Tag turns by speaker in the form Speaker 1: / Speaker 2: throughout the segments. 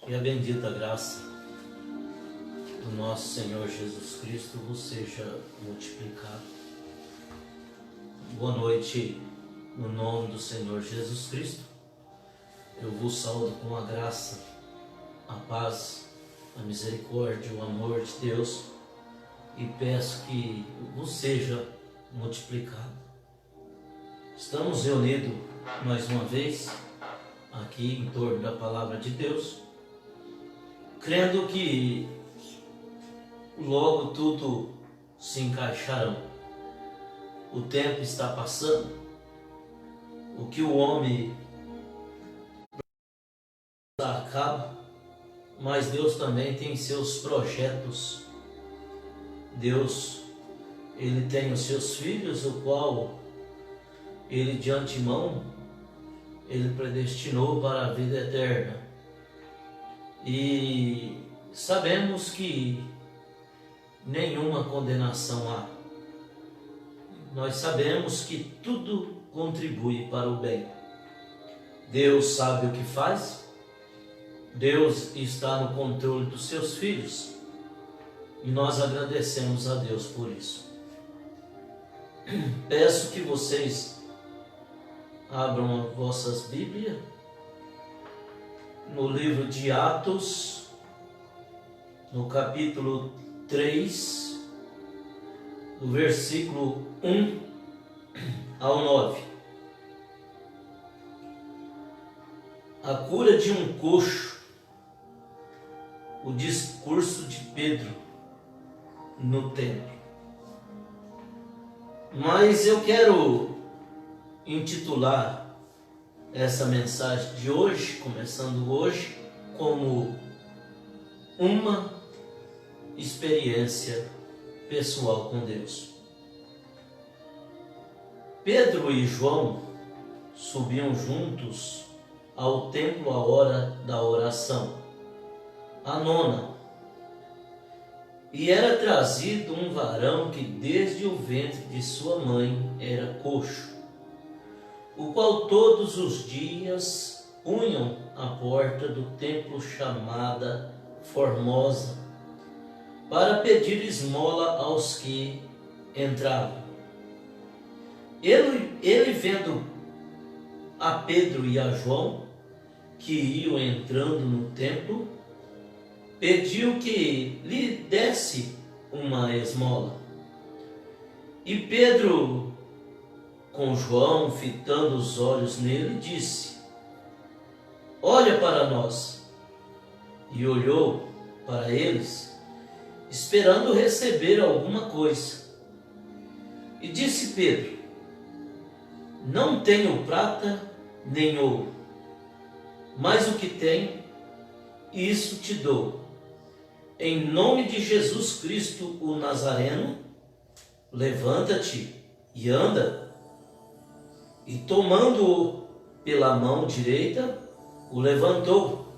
Speaker 1: Que a bendita graça do nosso Senhor Jesus Cristo vos seja multiplicada. Boa noite, no nome do Senhor Jesus Cristo. Eu vos saúdo com a graça, a paz, a misericórdia, o amor de Deus e peço que vos seja multiplicado. Estamos reunidos mais uma vez aqui em torno da palavra de Deus, crendo que logo tudo se encaixará. O tempo está passando, o que o homem acaba, mas Deus também tem seus projetos. Deus, Ele tem os seus filhos, o qual Ele de antemão, Ele predestinou para a vida eterna. E sabemos que nenhuma condenação há. Nós sabemos que tudo contribui para o bem. Deus sabe o que faz. Deus está no controle dos seus filhos. E nós agradecemos a Deus por isso. Peço que vocês abram as vossas Bíblias no livro de Atos, no capítulo 3, do versículo 1 ao 9. A cura de um coxo, o discurso de Pedro no templo. Mas eu quero intitular essa mensagem de hoje, começando hoje, como uma experiência pessoal com Deus. Pedro e João subiam juntos ao templo à hora da oração, a nona, e era trazido um varão que desde o ventre de sua mãe era coxo, o qual todos os dias punham à porta do templo chamada Formosa, para pedir esmola aos que entravam. Ele vendo a Pedro e a João, que iam entrando no templo, pediu que lhe desse uma esmola. E Pedro, com João fitando os olhos nele, disse: olha para nós. E olhou para eles, esperando receber alguma coisa. E disse Pedro: não tenho prata nem ouro, mas o que tenho, isso te dou. Em nome de Jesus Cristo, o Nazareno, levanta-te e anda. E tomando-o pela mão direita, o levantou.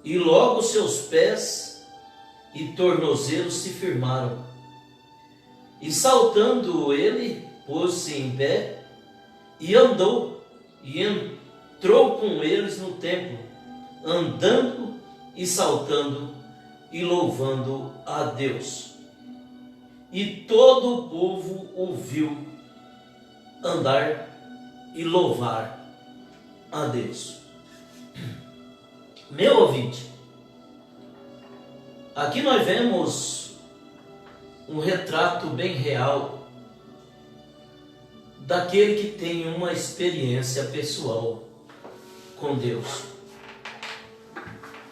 Speaker 1: E logo seus pés e tornozelos se firmaram. E saltando ele, pôs-se em pé e andou, e entrou com eles no templo, andando e saltando e louvando a Deus. E todo o povo ouviu andar e louvar a Deus. Meu ouvinte, aqui nós vemos um retrato bem real daquele que tem uma experiência pessoal com Deus.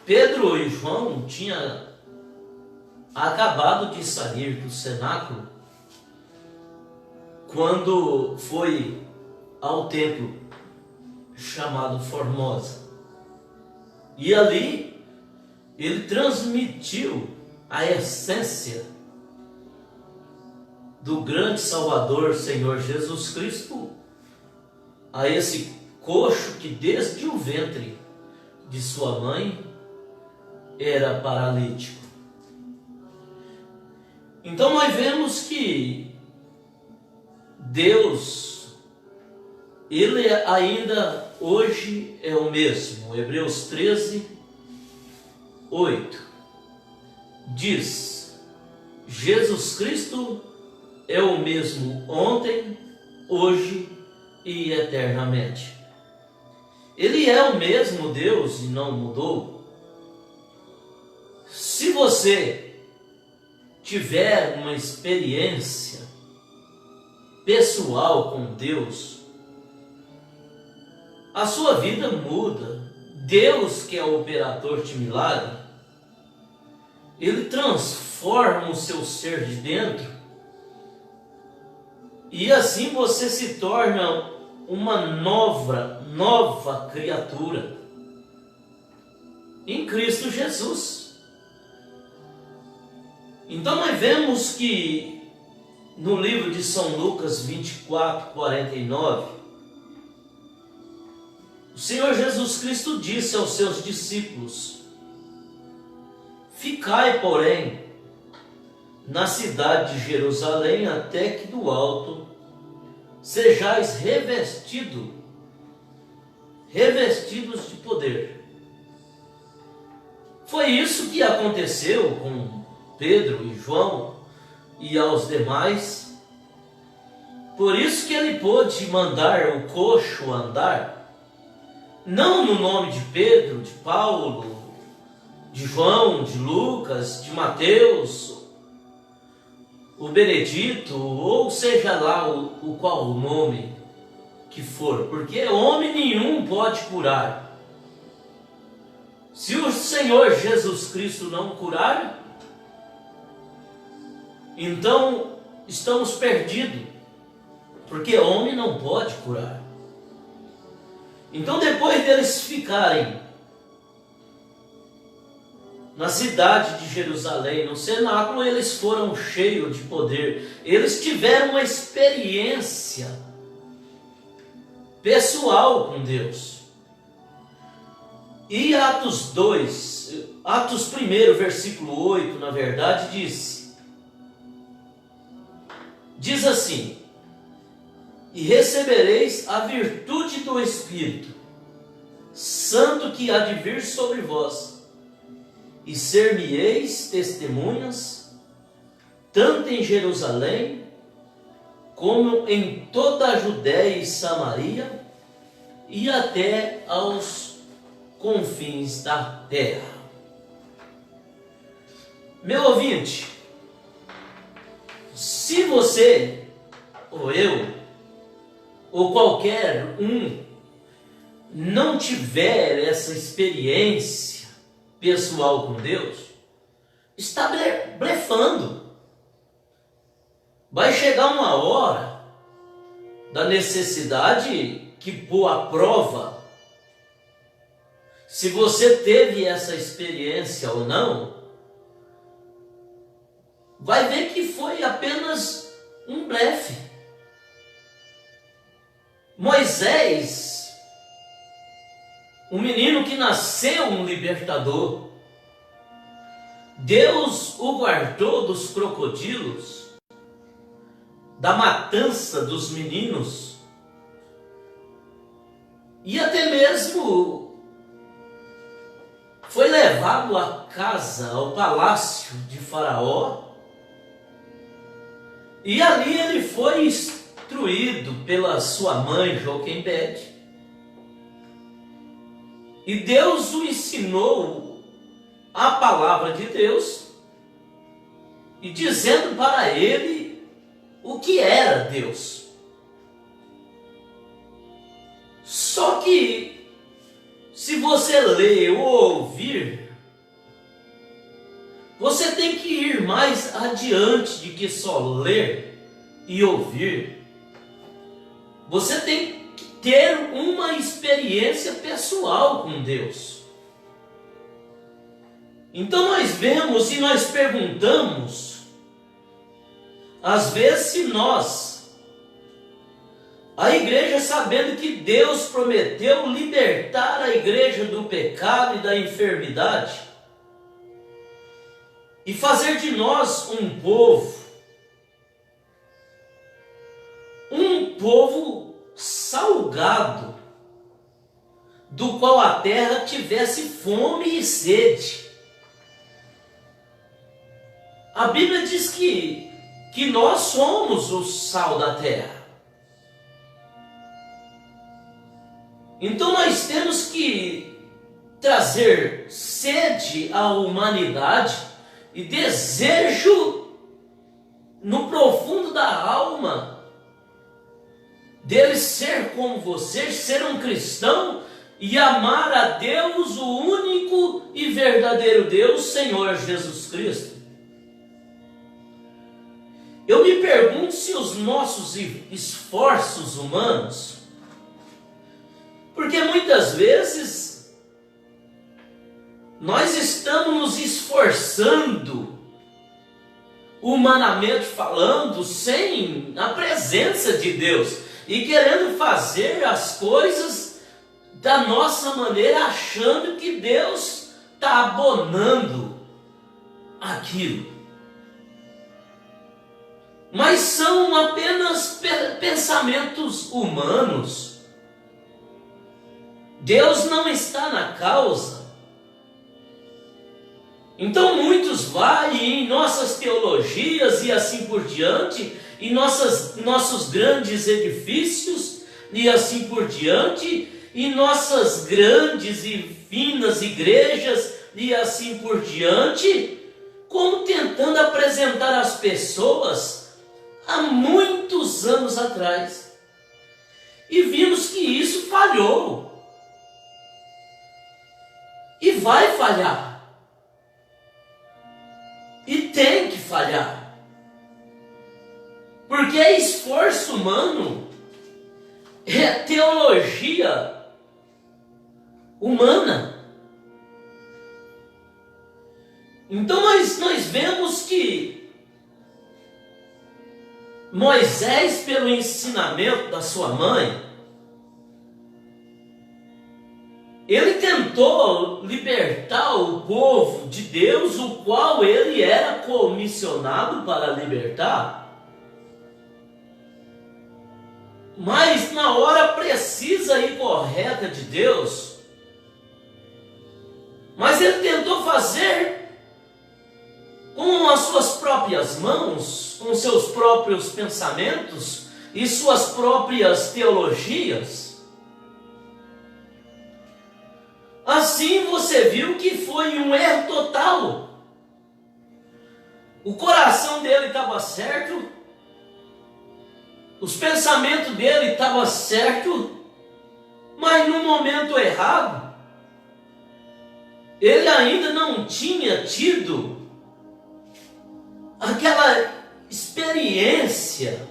Speaker 1: Pedro e João tinham acabado de sair do cenáculo quando foi ao templo chamado Formosa. E ali ele transmitiu a essência do grande Salvador, Senhor Jesus Cristo, a esse coxo que desde o ventre de sua mãe era paralítico. Então nós vemos que Deus, Ele ainda hoje é o mesmo. Hebreus 13 8 diz: Jesus Cristo é o mesmo ontem, hoje e eternamente. Ele é o mesmo Deus e não mudou. Se você tiver uma experiência pessoal com Deus, a sua vida muda. Deus, que é o operador de milagre, Ele transforma o seu ser de dentro e assim você se torna uma nova criatura em Cristo Jesus. Então nós vemos que no livro de São Lucas 24:49, o Senhor Jesus Cristo disse aos seus discípulos: ficai, porém, na cidade de Jerusalém, até que do alto sejais revestidos de poder. Foi isso que aconteceu com Pedro e João e aos demais. Por isso que ele pôde mandar o coxo andar, não no nome de Pedro, de Paulo, de João, de Lucas, de Mateus, o Benedito, ou seja lá o qual o nome que for, porque homem nenhum pode curar. Se o Senhor Jesus Cristo não curar, então estamos perdidos, porque homem não pode curar. Então, depois deles ficarem na cidade de Jerusalém, no cenáculo, eles foram cheios de poder. Eles tiveram uma experiência pessoal com Deus. E Atos 1, versículo 8, na verdade, diz assim: e recebereis a virtude do Espírito Santo que há de vir sobre vós, e ser-me-eis testemunhas, tanto em Jerusalém, como em toda a Judéia e Samaria, e até aos confins da terra. Meu ouvinte, se você, ou eu, ou qualquer um, não tiver essa experiência pessoal com Deus, está blefando. Vai chegar uma hora da necessidade que pôr à prova se você teve essa experiência ou não. Vai ver que foi apenas um blefe. Moisés, um menino que nasceu um libertador, Deus o guardou dos crocodilos, da matança dos meninos, e até mesmo foi levado à casa, ao palácio de Faraó, e ali ele foi instruído pela sua mãe Joquebede. E Deus o ensinou a palavra de Deus, e dizendo para ele o que era Deus. Só que, se você ler ou ouvir, você tem que ir mais adiante de que só ler e ouvir. Você tem que ter uma experiência pessoal com Deus. Então nós vemos e nós perguntamos, às vezes, se nós, a igreja, sabendo que Deus prometeu libertar a igreja do pecado e da enfermidade, e fazer de nós um povo salgado, do qual a terra tivesse fome e sede. A Bíblia diz que nós somos o sal da terra. Então nós temos que trazer sede à humanidade e desejo no profundo da alma dele ser como você, ser um cristão e amar a Deus, o único e verdadeiro Deus, Senhor Jesus Cristo. Eu me pergunto se os nossos esforços humanos, porque muitas vezes nós estamos nos esforçando, humanamente falando, sem a presença de Deus e querendo fazer as coisas da nossa maneira, achando que Deus está abonando aquilo. Mas são apenas pensamentos humanos. Deus não está na causa. Então muitos vão em nossas teologias e assim por diante, em nossos grandes edifícios e assim por diante, em nossas grandes e finas igrejas e assim por diante, como tentando apresentar às pessoas há muitos anos atrás. E vimos que isso falhou. E vai falhar. E tem que falhar. Porque é esforço humano, é teologia humana. Então nós vemos que Moisés, pelo ensinamento da sua mãe, ele tentou libertar o povo de Deus, o qual ele era comissionado para libertar. Mas na hora precisa e correta de Deus, mas ele tentou fazer com as suas próprias mãos, com seus próprios pensamentos e suas próprias teologias. Assim você viu que foi um erro total. O coração dele estava certo, os pensamentos dele estavam certos, mas no momento errado, ele ainda não tinha tido aquela experiência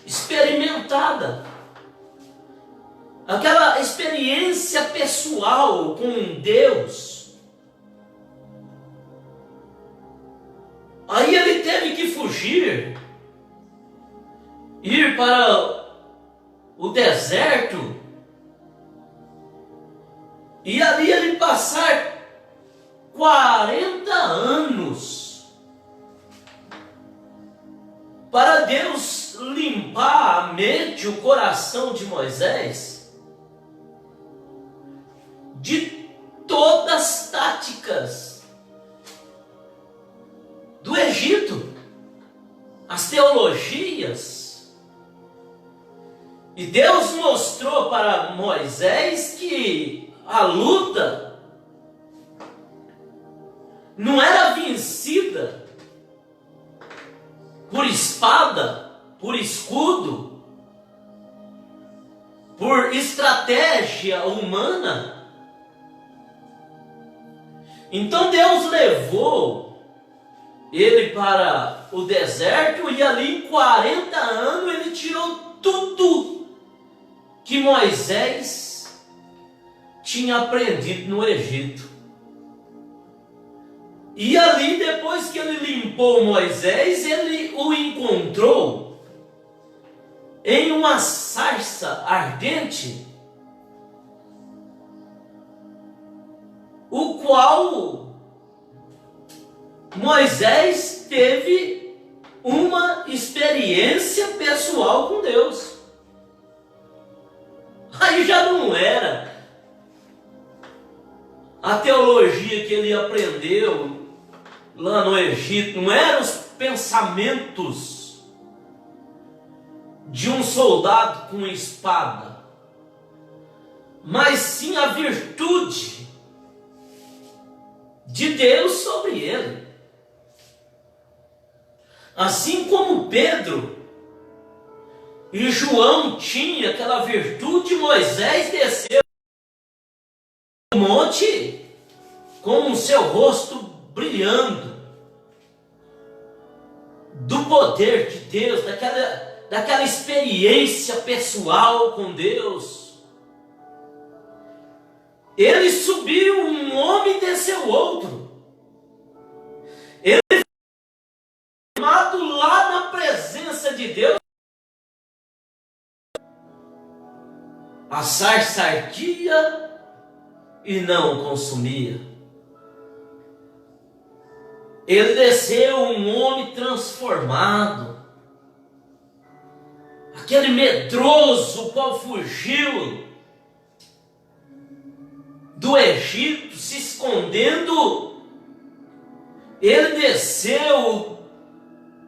Speaker 1: experimentada, aquela experiência pessoal com Deus. Aí ele teve que fugir, ir para o deserto, e ali ele passar 40 anos para Deus limpar a mente, o coração de Moisés de todas as táticas do Egito, as teologias. E Deus mostrou para Moisés que a luta não era vencida por espada, por escudo, por estratégia humana. Então Deus levou ele para o deserto e ali em 40 anos ele tirou tudo que Moisés tinha aprendido no Egito. E ali, depois que ele limpou Moisés, ele o encontrou em uma sarça ardente, o qual Moisés teve uma experiência pessoal com Deus. Aí já não era a teologia que ele aprendeu lá no Egito não eram os pensamentos de um soldado com espada, mas sim a virtude de Deus sobre ele. Assim como Pedro e João tinham aquela virtude, Moisés desceu do monte com o seu rosto brilhando do poder de Deus, daquela experiência pessoal com Deus. Ele subiu um homem e desceu outro. Ele foi chamado lá na presença de Deus. A sarça ardia e não consumia. Ele desceu um homem transformado. Aquele medroso, o qual fugiu do Egito, se escondendo, ele desceu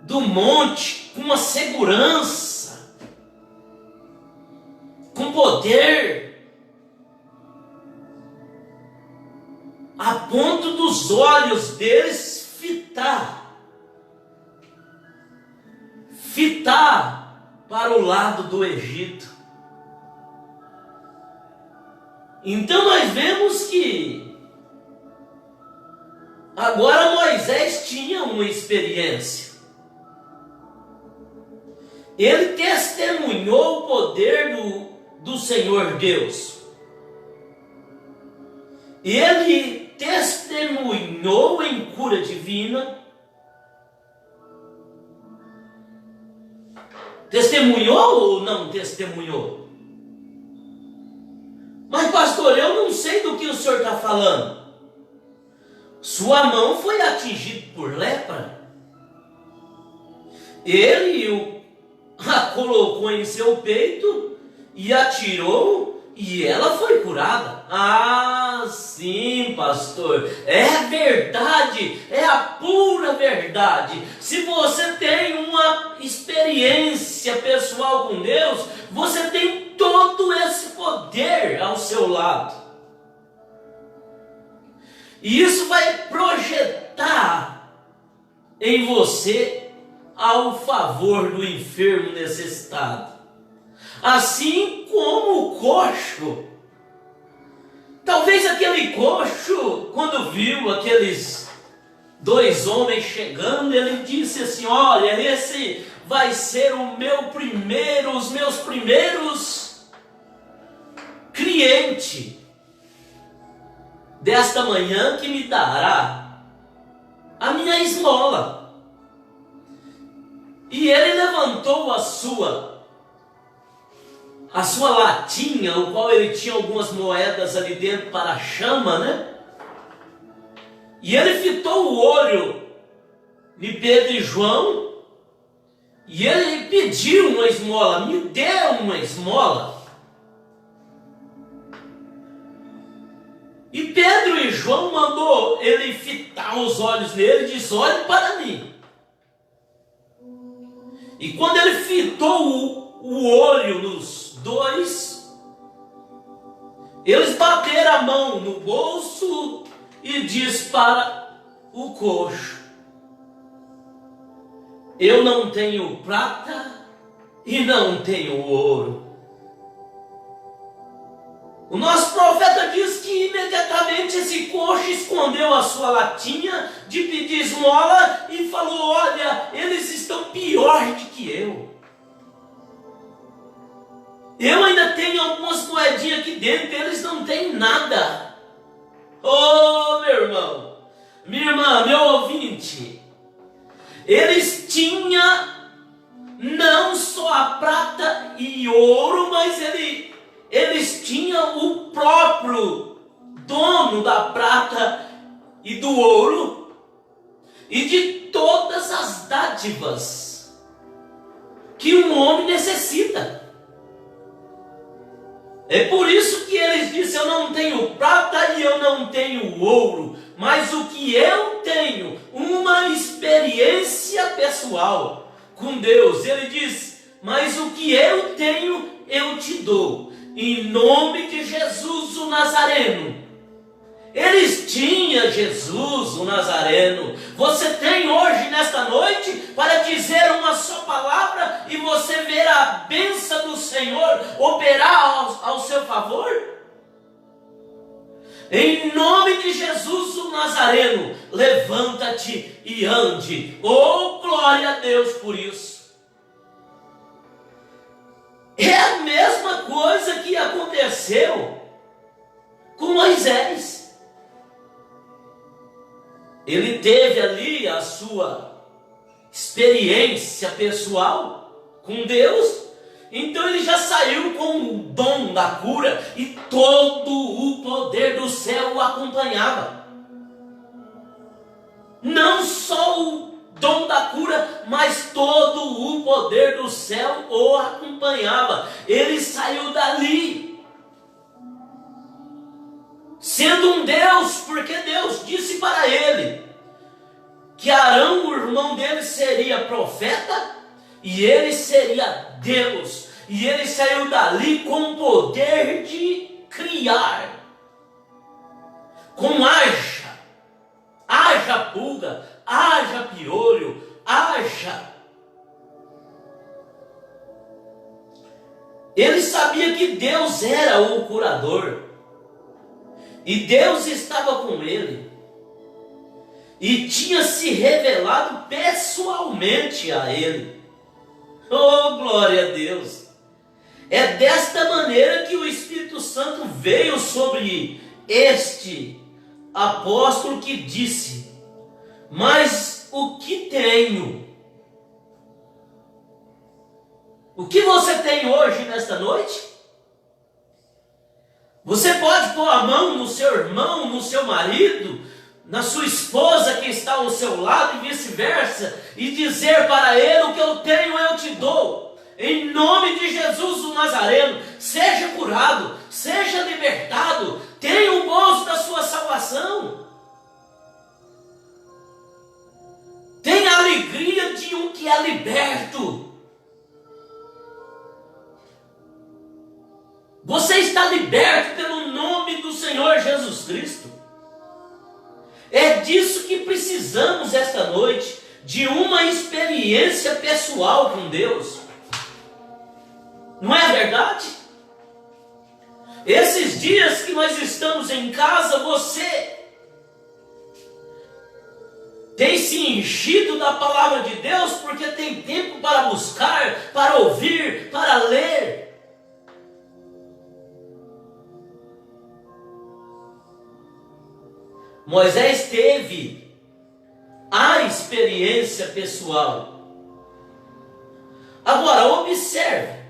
Speaker 1: do monte com uma segurança, com poder, a ponto dos olhos deles fitar para o lado do Egito. Então nós vemos que agora Moisés tinha uma experiência. Ele testemunhou o poder do Senhor Deus. Ele testemunhou em cura divina. Testemunhou ou não testemunhou? Mas pastor, eu não sei do que o senhor está falando. Sua mão foi atingida por lepra. Ele a colocou em seu peito e atirou e ela foi curada. Ah, sim, pastor, é verdade, é a pura verdade. Se você tem uma experiência pessoal com Deus, você tem todo esse poder ao seu lado. E isso vai projetar em você ao favor do enfermo necessitado. Assim como o coxo. Talvez aquele coxo, quando viu aqueles dois homens chegando, ele disse assim: olha, esse vai ser os meus primeiros clientes desta manhã, que me dará a minha esmola. E ele levantou a sua latinha, o qual ele tinha algumas moedas ali dentro para a chama, né? E ele fitou o olho de Pedro e João, e ele pediu uma esmola: me dê uma esmola. E Pedro e João mandou ele fitar os olhos nele e disse: olhe para mim. E quando ele fitou o olho nos dois, eles bateram a mão no bolso e diz para o coxo: eu não tenho prata e não tenho ouro. O nosso profeta diz que imediatamente esse coxo escondeu a sua latinha de pedir esmola e falou: olha, eles estão pior do que eu. Eu ainda tenho algumas moedinhas aqui dentro, eles não têm nada. Oh, meu irmão, minha irmã, meu ouvinte, eles tinham não só a prata e ouro, mas eles tinham o próprio dono da prata e do ouro e de todas as dádivas que um homem necessita. É por isso que eles disseram: eu não tenho prata e eu não tenho ouro, mas o que eu tenho, uma experiência pessoal com Deus. Ele diz: mas o que eu tenho, eu te dou, em nome de Jesus o Nazareno. Eles tinham Jesus o Nazareno. Você tem hoje, nesta noite, para dizer uma só palavra e você ver a bênção do Senhor operar ao seu favor? Em nome de Jesus o Nazareno, levanta-te e ande. Oh, glória a Deus por isso. É a mesma coisa que aconteceu com Moisés. Ele teve ali a sua experiência pessoal com Deus, então ele já saiu com o dom da cura e todo o poder do céu o acompanhava. Não só o dom da cura, mas todo o poder do céu o acompanhava. Ele saiu dali sendo um Deus, porque Deus disse para ele que Arão, o irmão dele, seria profeta e ele seria Deus. E ele saiu dali com o poder de criar. Com haja pulga, haja piolho, haja. Ele sabia que Deus era o curador. E Deus estava com ele. E tinha se revelado pessoalmente a ele. Oh, glória a Deus! É desta maneira que o Espírito Santo veio sobre este apóstolo que disse: mas o que tenho? O que você tem hoje, nesta noite? Você pode pôr a mão no seu irmão, no seu marido, na sua esposa que está ao seu lado e vice-versa, e dizer para ele: o que eu tenho eu te dou. Em nome de Jesus o Nazareno, seja curado, seja libertado, tenha o gozo da sua salvação. Tenha a alegria de um que é liberto. Você está liberto pelo nome do Senhor Jesus Cristo. É disso que precisamos esta noite, de uma experiência pessoal com Deus. Não é verdade? Esses dias que nós estamos em casa, você tem se enchido da palavra de Deus porque tem tempo para buscar, para ouvir, para ler. Moisés teve a experiência pessoal. Agora, observe.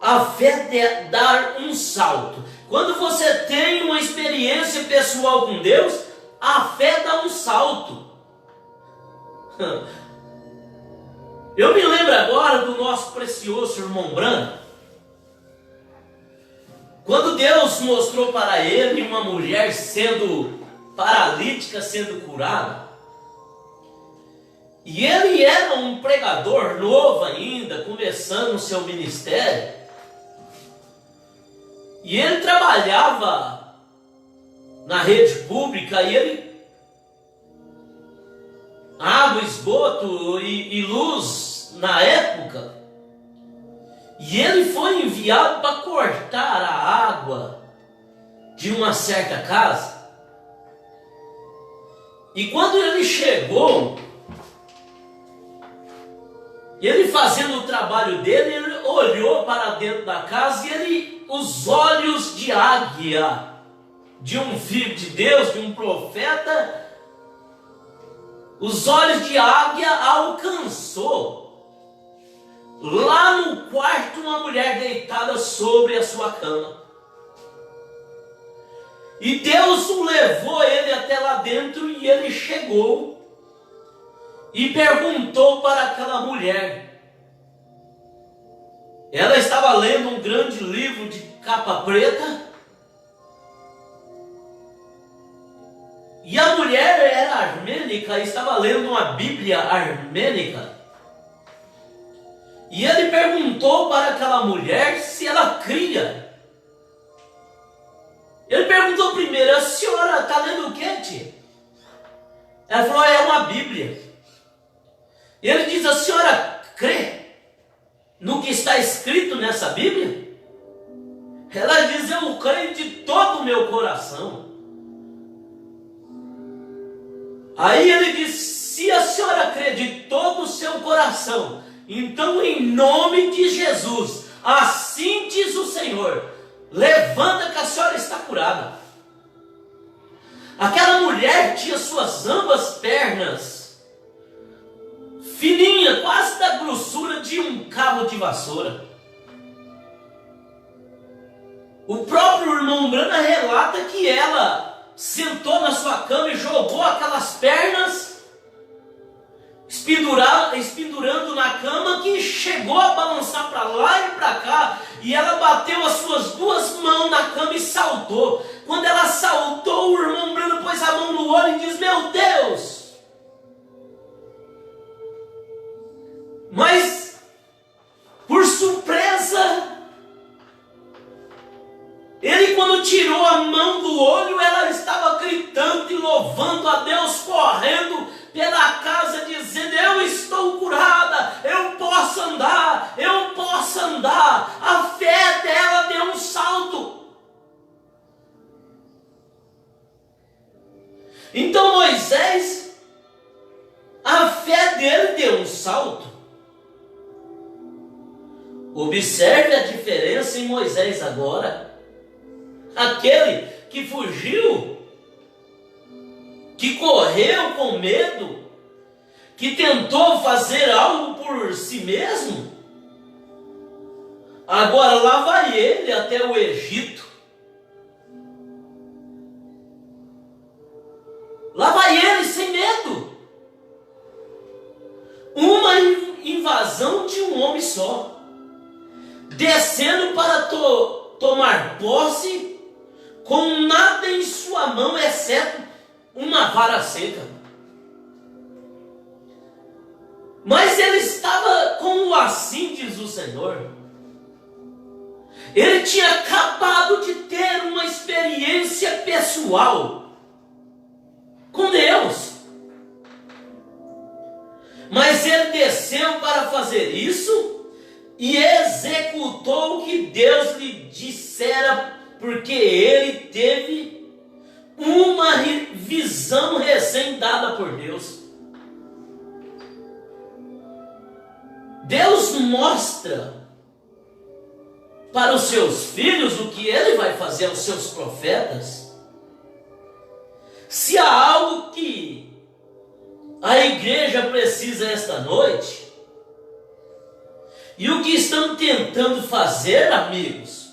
Speaker 1: A fé é dar um salto. Quando você tem uma experiência pessoal com Deus, a fé dá um salto. Eu me lembro agora do nosso precioso irmão Branco. Quando Deus mostrou para ele uma mulher sendo paralítica, sendo curada, e ele era um pregador novo ainda, começando o seu ministério, e ele trabalhava na rede pública, e ele, água, esgoto e luz na época, e ele foi enviado para cortar a água de uma certa casa. E quando ele chegou, ele fazendo o trabalho dele, ele olhou para dentro da casa e os olhos de águia, de um filho de Deus, de um profeta, os olhos de águia alcançou lá no quarto uma mulher deitada sobre a sua cama. E Deus o levou ele até lá dentro e ele chegou e perguntou para aquela mulher. Ela estava lendo um grande livro de capa preta era armênica e estava lendo uma Bíblia armênica. E ele perguntou para aquela mulher se ela cria. Ele perguntou primeiro: a senhora está lendo o quê, tia? Ela falou: é uma Bíblia. Ele diz: a senhora crê no que está escrito nessa Bíblia? Ela diz: eu creio de todo o meu coração. Aí ele diz: se a senhora crê de todo o seu coração, então em nome de Jesus, assim diz o Senhor, levanta que a senhora está curada. Aquela mulher tinha suas ambas pernas fininha, quase da grossura de um cabo de vassoura. O próprio irmão Brana relata que ela sentou na sua cama e jogou aquelas pernas, espendurando na cama, que chegou a balançar para lá e para cá, e ela bateu as suas duas mãos na cama e saltou. Quando ela saltou, o irmão Brana pôs a mão no olho e diz: meu Deus! Mas, por surpresa, ele, quando tirou a mão do olho, ela estava gritando e louvando a Deus, correndo pela casa, dizendo: eu estou curada, eu posso andar, eu posso andar. A fé dela deu um salto. Então Moisés, a fé dele deu um salto. Observe a diferença em Moisés agora. Aquele que fugiu, que correu com medo, que tentou fazer algo por si mesmo, agora lá vai ele até o Egito. Lá vai ele sem medo. Uma invasão de um homem só, descendo para tomar posse, com nada em sua mão, exceto uma vara seca. Mas ele estava com o assim diz o Senhor. Ele tinha acabado de ter uma experiência pessoal com Deus. Mas ele desceu para fazer isso e executou o que Deus lhe dissera, porque ele teve uma visão recém-dada por Deus. Deus mostra para os seus filhos o que ele vai fazer aos seus profetas. Se há algo que a igreja precisa esta noite, e o que estão tentando fazer, amigos,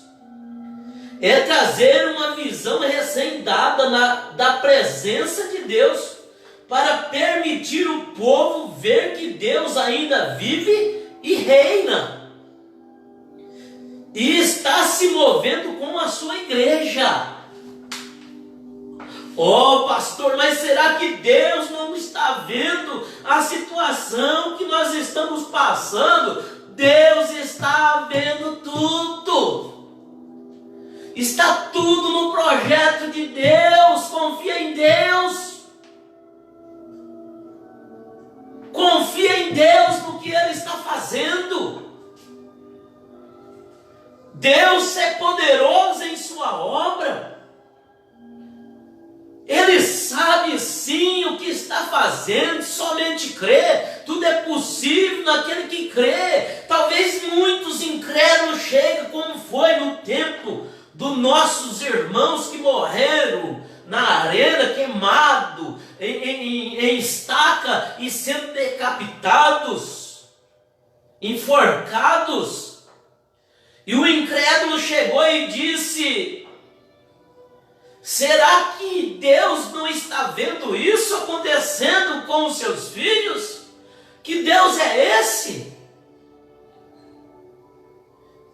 Speaker 1: é trazer uma visão recém-dada da presença de Deus, para permitir o povo ver que Deus ainda vive e reina, e está se movendo com a sua igreja. Oh, pastor, mas será que Deus não está vendo a situação que nós estamos passando? Deus está vendo tudo. Está tudo no projeto de Deus. Confia em Deus. Confia em Deus no que Ele está fazendo. Deus é poderoso em sua obra. Ele sabe sim o que está fazendo, somente crê. Tudo é possível naquele que crê. Talvez muitos incrédulos cheguem, como foi no tempo dos nossos irmãos que morreram na arena, queimado em estaca e sendo decapitados, enforcados. E o incrédulo chegou e disse: será que Deus não está vendo isso acontecendo com os seus filhos? Que Deus é esse?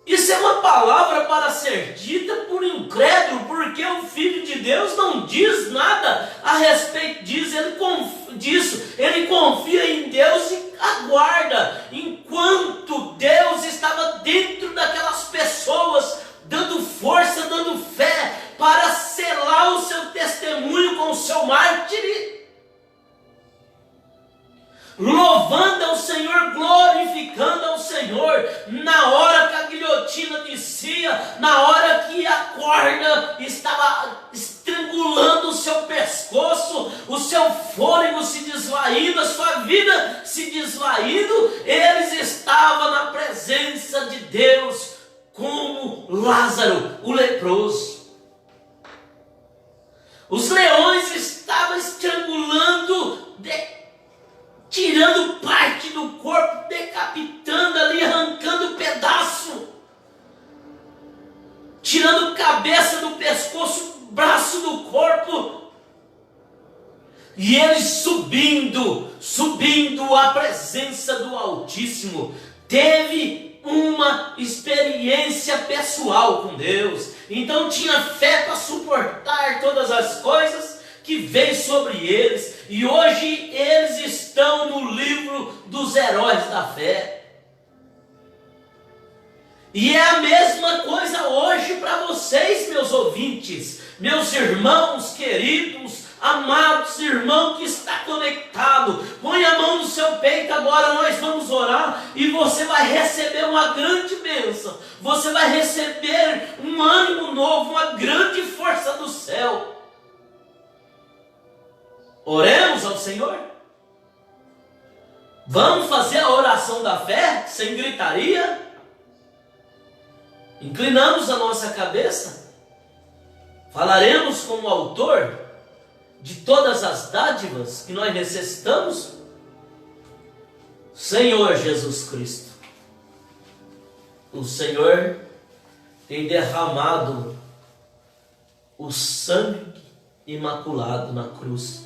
Speaker 1: Isso é uma palavra para ser dita por incrédulo, porque o Filho de Deus não diz nada a respeito disso. Ele confia estava estrangulando o seu pescoço, o seu fôlego se desvaindo, a sua vida se desvaindo, eles estavam na presença de Deus, como Lázaro, o leproso. Os leões estavam estrangulando, tirando parte do corpo, decapitando ali, arrancando pedaço, tirando cabeça do pescoço, braço do corpo. E eles subindo à presença do Altíssimo, teve uma experiência pessoal com Deus. Então tinha fé para suportar todas as coisas que veio sobre eles. E hoje eles estão no livro dos heróis da fé. E é a mesma coisa hoje para vocês, meus ouvintes, meus irmãos queridos, amados irmão que está conectado. Põe a mão no seu peito agora, nós vamos orar e você vai receber uma grande bênção. Você vai receber um ânimo novo, uma grande força do céu. Oremos ao Senhor. Vamos fazer a oração da fé sem gritaria? Inclinamos a nossa cabeça, falaremos com o autor de todas as dádivas que nós necessitamos, Senhor Jesus Cristo. O Senhor tem derramado o sangue imaculado na cruz,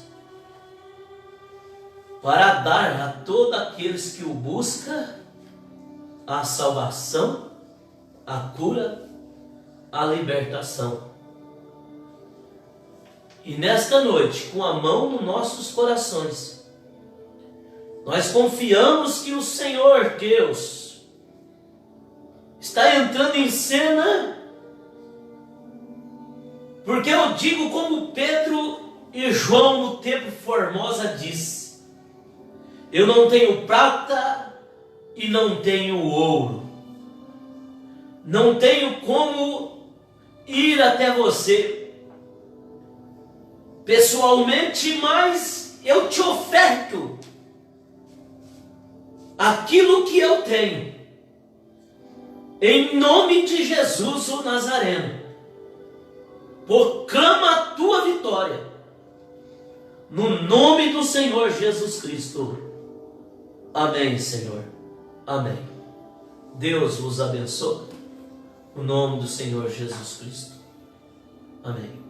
Speaker 1: para dar a todos aqueles que o buscam a salvação, a cura, a libertação. E nesta noite, com a mão nos nossos corações, nós confiamos que o Senhor Deus está entrando em cena, porque eu digo como Pedro e João no templo Formosa diz: eu não tenho prata e não tenho ouro, não tenho como ir até você pessoalmente, mas eu te oferto aquilo que eu tenho, em nome de Jesus o Nazareno. Proclama a tua vitória, no nome do Senhor Jesus Cristo. Amém, Senhor. Amém. Deus vos abençoe, no nome do Senhor Jesus Cristo. Amém.